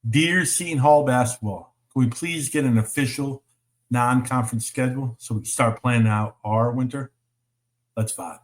Dear Seton Hall basketball, can we please get an official non-conference schedule so we can start planning out our winter? Let's vibe.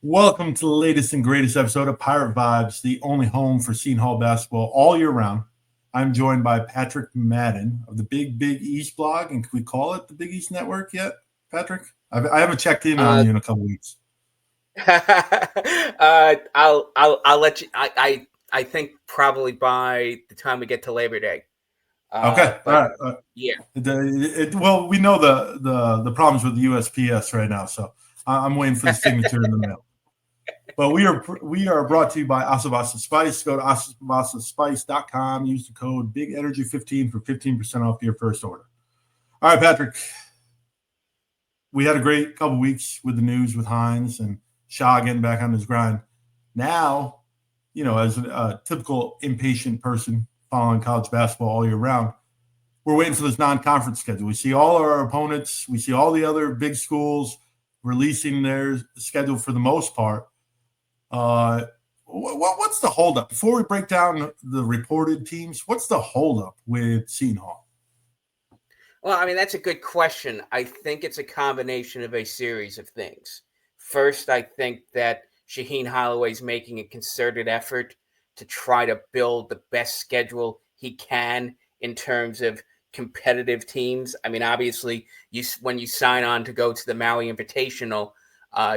Welcome to the latest and greatest episode of Pirate Vibes, the only home for Seton Hall basketball all year round. I'm joined by Patrick Madden of the Big East blog, and can we call it the Big East Network yet, Patrick? I haven't checked in on you in a couple weeks. I'll let you. I think probably by the time we get to Labor Day. Okay. All right. Yeah. Well, we know the problems with the USPS right now, so I'm waiting for the signature in the mail. But we are brought to you by Asabasa Spice. Go to asabasaspice.com. Use the code BIGEnergy15 for 15% off your first order. All right, Patrick. We had a great couple weeks with the news with Hines and Shaw getting back on his grind. Now, as a typical impatient person following college basketball all year round, we're waiting for this non-conference schedule. We see all our opponents. We see all the other big schools releasing their schedule for the most part. What's the holdup? Before we break down the reported teams, what's the holdup with Seton Hall? Well, I mean, that's a good question. I think it's a combination of a series of things. First, I think that Coach Holloway's making a concerted effort to try to build the best schedule he can in terms of competitive teams. I mean, obviously, when you sign on to go to the Maui Invitational,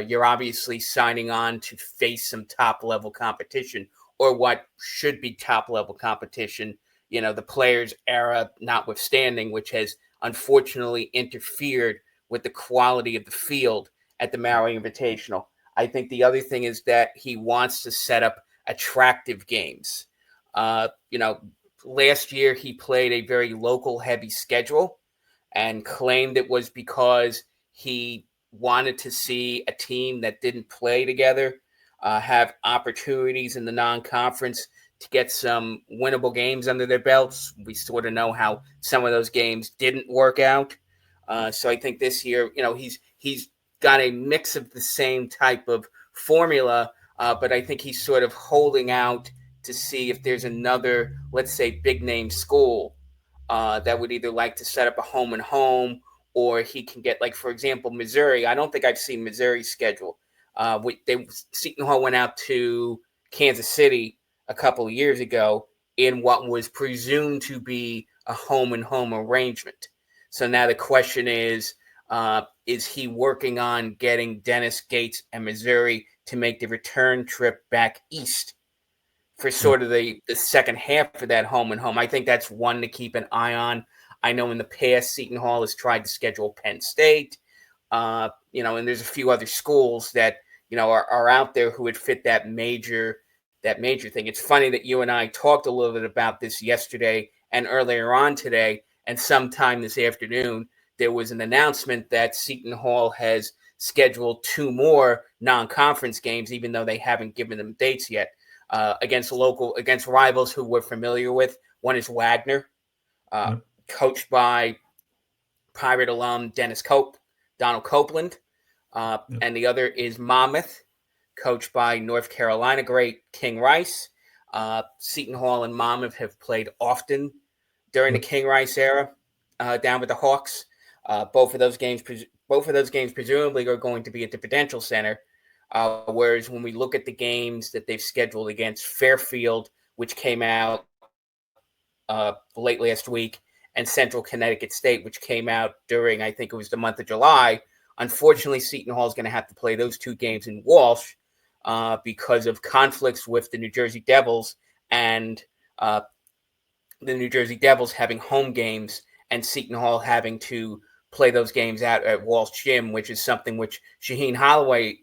you're obviously signing on to face some top-level competition, or what should be top-level competition, the players' era notwithstanding, which has unfortunately interfered with the quality of the field at the Maui Invitational. I think the other thing is that he wants to set up attractive games. Last year he played a very local-heavy schedule and claimed it was because he wanted to see a team that didn't play together have opportunities in the non-conference to get some winnable games under their belts. We sort of know how some of those games didn't work out. So I think this year, he's got a mix of the same type of formula, but I think he's sort of holding out to see if there's another, let's say, big-name school that would either like to set up a home and home, or he can get, like, for example, Missouri. I don't think I've seen Missouri's schedule. Seton Hall went out to Kansas City a couple of years ago in what was presumed to be a home and home arrangement. So now the question is he working on getting Dennis Gates and Missouri to make the return trip back east for sort of the second half of that home and home? I think that's one to keep an eye on. I know in the past, Seton Hall has tried to schedule Penn State, and there's a few other schools that, are out there who would fit that major thing. It's funny that you and I talked a little bit about this yesterday and earlier on today, and sometime this afternoon, there was an announcement that Seton Hall has scheduled 2 more non-conference games, even though they haven't given them dates yet, against rivals who we're familiar with. One is Wagner, coached by Pirate alum Donald Copeland. And the other is Monmouth, coached by North Carolina great King Rice. Seton Hall and Monmouth have played often during the King Rice era down with the Hawks. Both of those games presumably are going to be at the Prudential Center. Whereas when we look at the games that they've scheduled against Fairfield, which came out late last week, and Central Connecticut State, which came out during, I think it was the month of July, unfortunately, Seton Hall is going to have to play those 2 games in Walsh because of conflicts with the New Jersey Devils, and the New Jersey Devils having home games and Seton Hall having to play those games out at Walsh Gym, which is something which Coach Holloway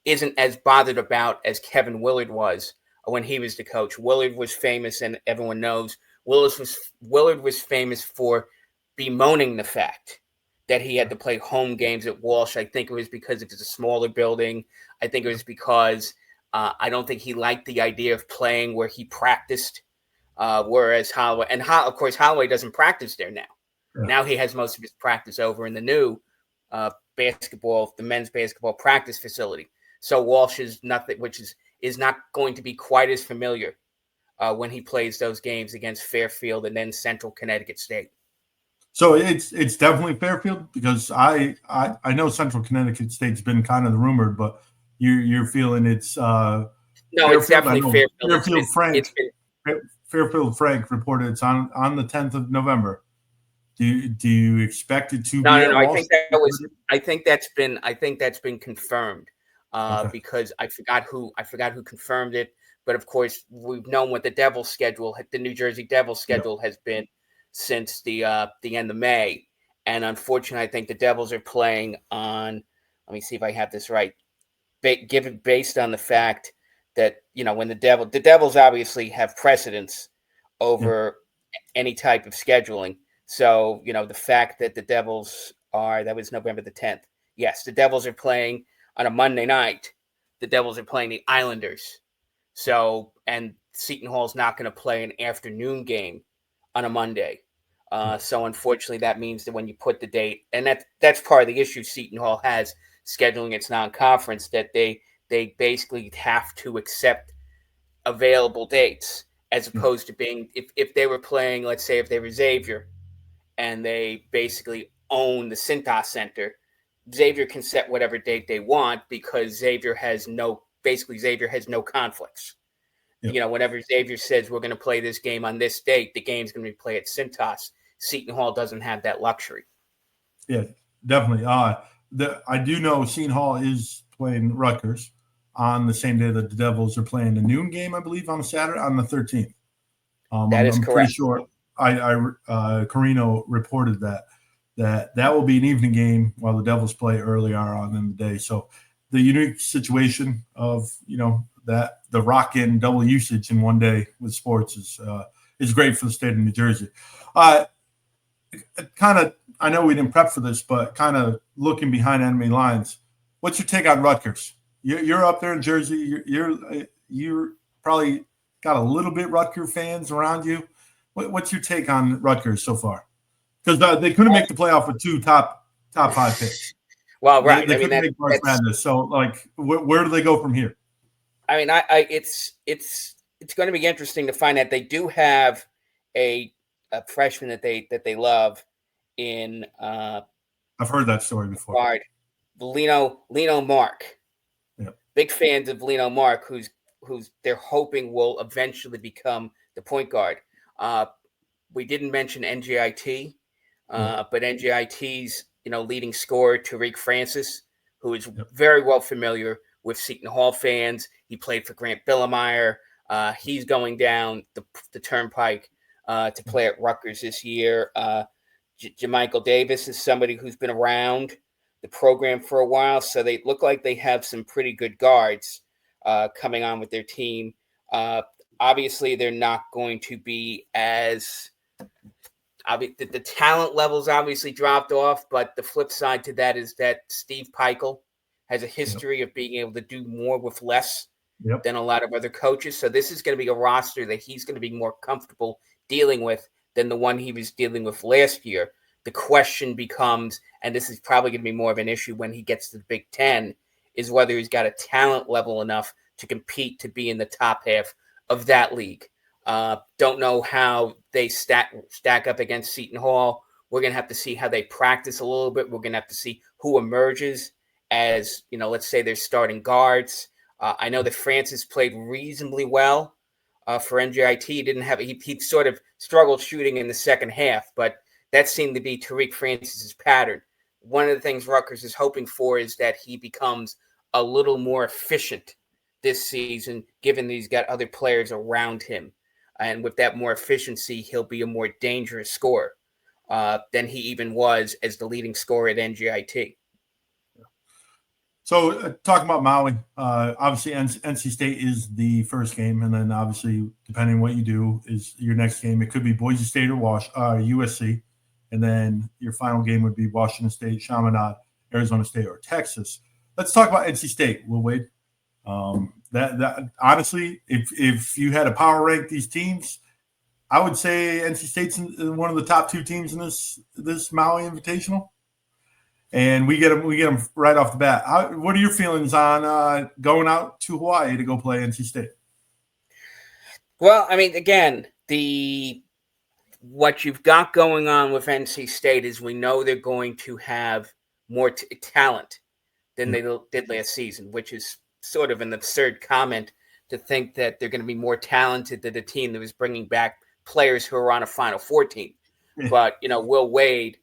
isn't as bothered about as Kevin Willard was when he was the coach. Willard was famous, and everyone knows Willard was famous for bemoaning the fact that he had to play home games at Walsh. I think it was because it was a smaller building. I think it was because I don't think he liked the idea of playing where he practiced, whereas Holloway, and of course, Holloway doesn't practice there now. Yeah. Now he has most of his practice over in the new the men's basketball practice facility. So Walsh is nothing, which is not going to be quite as familiar when he plays those games against Fairfield and then Central Connecticut State. So it's definitely Fairfield, because I know Central Connecticut State's been kind of rumored, but you're feeling it's no, Fairfield? it's definitely Fairfield. Fairfield Frank reported it's on the 10th of November. Do you expect it to be? No. I think that's been confirmed. Okay. Because I forgot who confirmed it, but of course we've known what the New Jersey Devils schedule has been since the end of May, and unfortunately, I think the Devils are playing on. Let me see if I have this right. Based on the fact that when the Devils obviously have precedence over any type of scheduling. So the fact that the Devils that was November the 10th. Yes, the Devils are playing on a Monday night. The Devils are playing the Islanders. So, and Seton Hall's not going to play an afternoon game on a Monday. So unfortunately, that means that when you put the date, and that's part of the issue Seton Hall has scheduling its non-conference, that they basically have to accept available dates, as opposed to being, if they were playing, let's say if they were Xavier and they basically own the Cintas Center, Xavier can set whatever date they want because Xavier has no conflicts. Yep. Whenever Xavier says we're going to play this game on this date, the game's going to be played at Cintas. Seton Hall doesn't have that luxury. Yeah, definitely. I do know Seton Hall is playing Rutgers on the same day that the Devils are playing the noon game, I believe, on a Saturday, on the 13th. That is I'm correct. Pretty sure Carino reported that will be an evening game while the Devils play earlier on in the day. So the unique situation of that the rock-in double usage in one day with sports is great for the state of New Jersey. I know we didn't prep for this, but kind of looking behind enemy lines, what's your take on Rutgers? You're up there in Jersey. You're probably got a little bit Rutgers fans around you. What's your take on Rutgers so far? Because they couldn't make the playoff with two top 5 picks. Well, right. They couldn't make March Madness. So, where do they go from here? I mean, it's going to be interesting to find out. They do have a freshman that they love in. I've heard that story before. Guard, Lino Mark. Yep. Big fans of Lino Mark, who's they're hoping will eventually become the point guard. We didn't mention NJIT, but NJIT's leading scorer Tariq Francis, who is very well familiar with Seton Hall fans. He played for Grant Billemeyer. He's going down the turnpike to play at Rutgers this year. Jamichael Davis is somebody who's been around the program for a while, so they look like they have some pretty good guards coming on with their team. Obviously, they're not going to be as the talent levels obviously dropped off, but the flip side to that is that Steve Peichel has a history of being able to do more with less than a lot of other coaches. So this is going to be a roster that he's going to be more comfortable dealing with than the one he was dealing with last year. The question becomes, and this is probably going to be more of an issue when he gets to the Big Ten, is whether he's got a talent level enough to compete to be in the top half of that league. Don't know how they stack up against Seton Hall. We're going to have to see how they practice a little bit. We're going to have to see who emerges as, let's say they're starting guards. I know that Francis played reasonably well for NJIT. He sort of struggled shooting in the second half, but that seemed to be Tariq Francis's pattern. One of the things Rutgers is hoping for is that he becomes a little more efficient this season, given that he's got other players around him. And with that more efficiency, he'll be a more dangerous scorer than he even was as the leading scorer at NJIT. So talking about Maui, obviously NC State is the first game, and then obviously depending on what you do is your next game. It could be Boise State or USC, and then your final game would be Washington State, Chaminade, Arizona State, or Texas. Let's talk about NC State, Will Wade. That honestly, if you had to power rank these teams, I would say NC State's one of the top 2 teams in this Maui Invitational, and we get them right off the bat. What are your feelings on going out to Hawaii to go play NC State? Well, I mean, again, what you've got going on with NC State is we know they're going to have more talent than they did last season, which is sort of an absurd comment to think that they're going to be more talented than the team that was bringing back players who are on a Final Four team. But, Will Wade,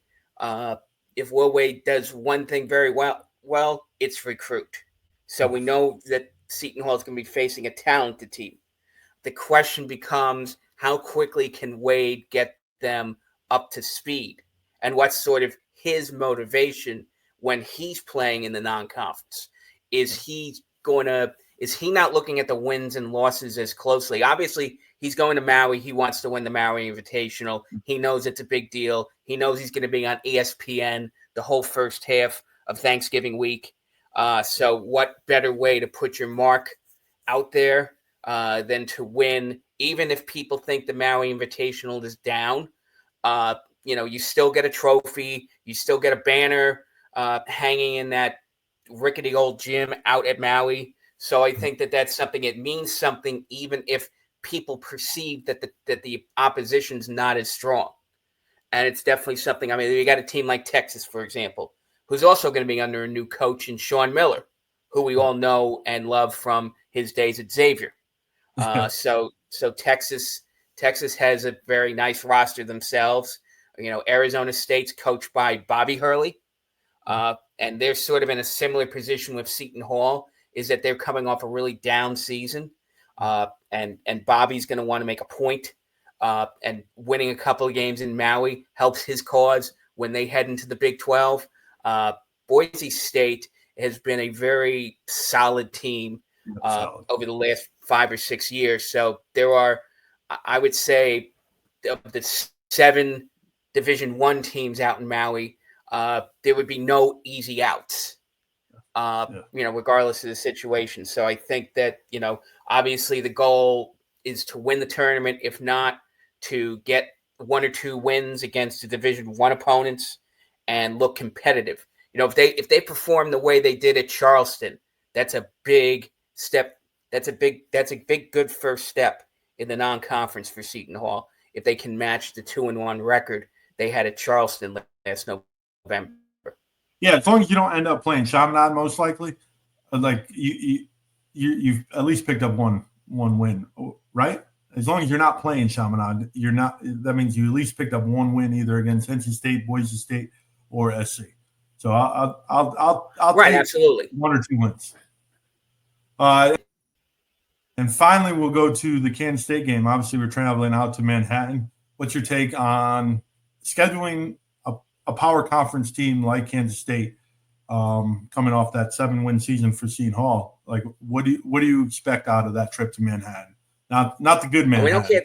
if Will Wade does one thing very well, it's recruit. So we know that Seton Hall is going to be facing a talented team. The question becomes, how quickly can Wade get them up to speed? And what's sort of his motivation when he's playing in the non-conference? Is he not looking at the wins and losses as closely? Obviously, he's going to Maui. He wants to win the Maui Invitational. He knows it's a big deal. He knows he's going to be on ESPN the whole first half of Thanksgiving week. So what better way to put your mark out there than to win, even if people think the Maui Invitational is down? You still get a trophy. You still get a banner hanging in that rickety old gym out at Maui. So I think that that's something. It means something, even if people perceive that the opposition's not as strong. And it's definitely something. I mean, you got a team like Texas, for example, who's also going to be under a new coach in Sean Miller, who we all know and love from his days at Xavier. So Texas has a very nice roster themselves. Arizona State's coached by Bobby Hurley, and they're sort of in a similar position with Seton Hall, is that they're coming off a really down season, and Bobby's going to want to make a point, and winning a couple of games in Maui helps his cause when they head into the Big 12. Boise State has been a very solid team over the last 5 or 6 years. So there are, I would say, of the 7 Division I teams out in Maui, there would be no easy outs, regardless of the situation. So I think that, obviously the goal is to win the tournament, if not to get 1 or 2 wins against the Division I opponents and look competitive. If they perform the way they did at Charleston, that's a big step. That's a big good first step in the non-conference for Seton Hall. If they can match the 2-1 record they had at Charleston last November. Yeah, as long as you don't end up playing Chaminade, most likely, like you've at least picked up one win, right? As long as you're not playing Chaminade, you're not. That means you at least picked up one win either against NC State, Boise State, or SC. So I'll right, take absolutely 1 or 2 wins. And finally, we'll go to the Kansas State game. Obviously, we're traveling out to Manhattan. What's your take on scheduling a power conference team like Kansas State coming off that 7-win season for Seton Hall? Like, what do you expect out of that trip to Manhattan? Not the good Manhattan.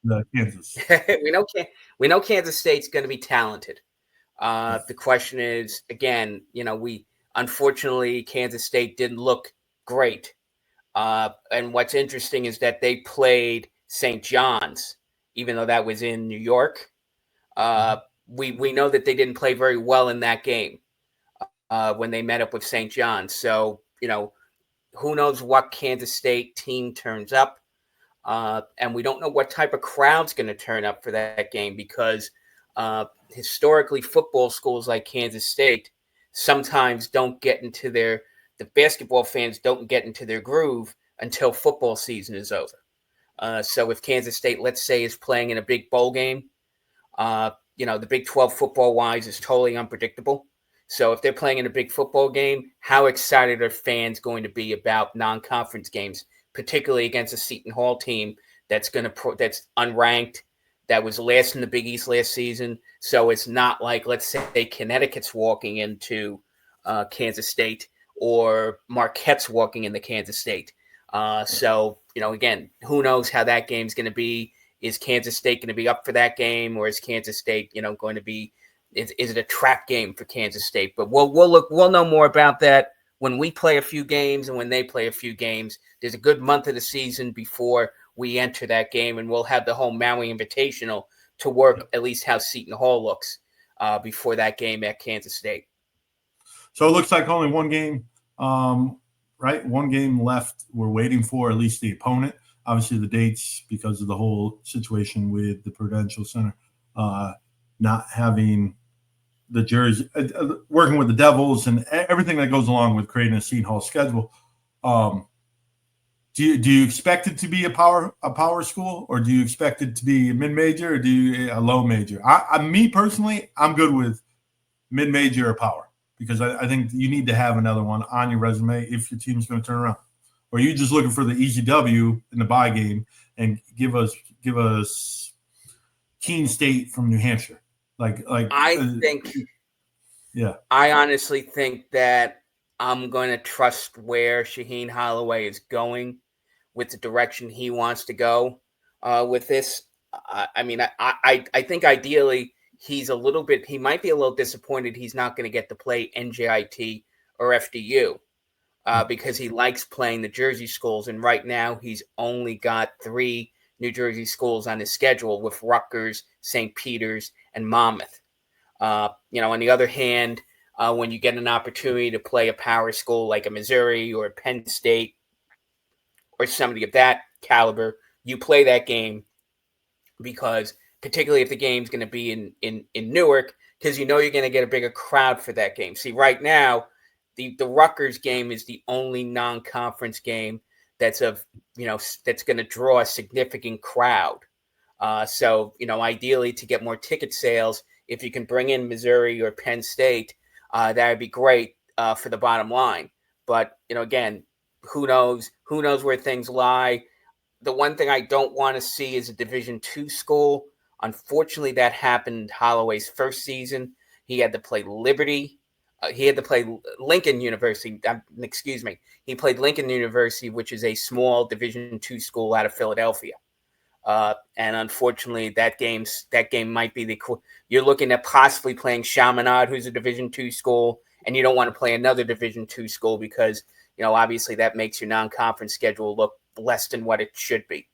The Kansas. we know Kansas State's going to be talented. The question is, again, unfortunately Kansas State didn't look great. And what's interesting is that they played St. John's, even though that was in New York. We know that they didn't play very well in that game when they met up with St. John's. So, who knows what Kansas State team turns up. And we don't know what type of crowd's going to turn up for that game, because historically football schools like Kansas State sometimes don't get into the basketball fans don't get into their groove until football season is over. So if Kansas State, let's say, is playing in a big bowl game, the Big 12 football-wise is totally unpredictable. So if they're playing in a big football game, how excited are fans going to be about non-conference games, particularly against a Seton Hall team that's unranked, that was last in the Big East last season? So it's not like, let's say, Connecticut's walking into Kansas State, or Marquette's walking into Kansas State. So, again, who knows how that game's going to be? Is Kansas State going to be up for that game, or is Kansas State, going to be? Is it a trap game for Kansas State? But we'll know more about that when we play a few games and when they play a few games, there's a good month of the season before we enter that game, and we'll have the whole Maui Invitational to work at least how Seton Hall looks before that game at Kansas State. So it looks like only one game, right? One game left. We're waiting for at least the opponent. Obviously, the dates, because of the whole situation with the Prudential Center not having the jersey, working with the Devils and everything that goes along with creating a Seton Hall schedule. Do you expect it to be a power school, or do you expect it to be a mid-major, or do you a low major? Me personally, I'm good with mid-major or power, because I think you need to have another one on your resume if your team's going to turn around. Or are you just looking for the easy W in the bye game and give us Keene State from New Hampshire? I honestly think that I'm going to trust where Coach Holloway is going with the direction he wants to go with this. I think ideally he might be a little disappointed he's not going to get to play NJIT or FDU because he likes playing the Jersey schools. And right now he's only got 3 New Jersey schools on his schedule with Rutgers, St. Peter's, and Monmouth. On the other hand, when you get an opportunity to play a power school like a Missouri or a Penn State or somebody of that caliber, you play that game, because particularly if the game's going to be in Newark, because you're going to get a bigger crowd for that game. See, right now, the Rutgers game is the only non-conference game that's going to draw a significant crowd. So ideally, to get more ticket sales, if you can bring in Missouri or Penn State, that would be great for the bottom line. But again, who knows where things lie. The one thing I don't want to see is a Division II school. Unfortunately, that happened Holloway's first season. He had to play Liberty. He had to play Lincoln University. He played Lincoln University, which is a small Division II school out of Philadelphia. And unfortunately, that game might be you're looking at possibly playing Chaminade, who's a Division II school, and you don't want to play another Division II school because obviously that makes your non-conference schedule look less than what it should be.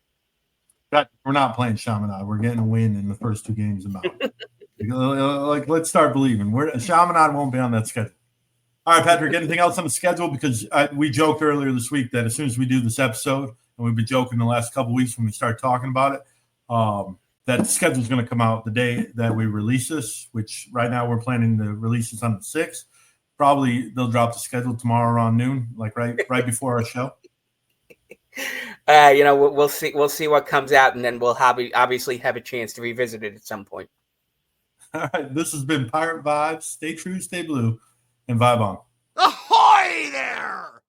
We're not playing Chaminade. We're getting a win in the first 2 games of Maui. Let's start believing. Chaminade won't be on that schedule. All right, Patrick, anything else on the schedule? Because we joked earlier this week that as soon as we do this episode, and we've been joking the last couple of weeks when we start talking about it, that the schedule is going to come out the day that we release this, which right now we're planning to release this on the 6th. Probably they'll drop the schedule tomorrow around noon, right before our show. We'll see what comes out, and then we'll obviously have a chance to revisit it at some point. All right, this has been Pirate Vibes. Stay true, stay blue, and vibe on. Ahoy there!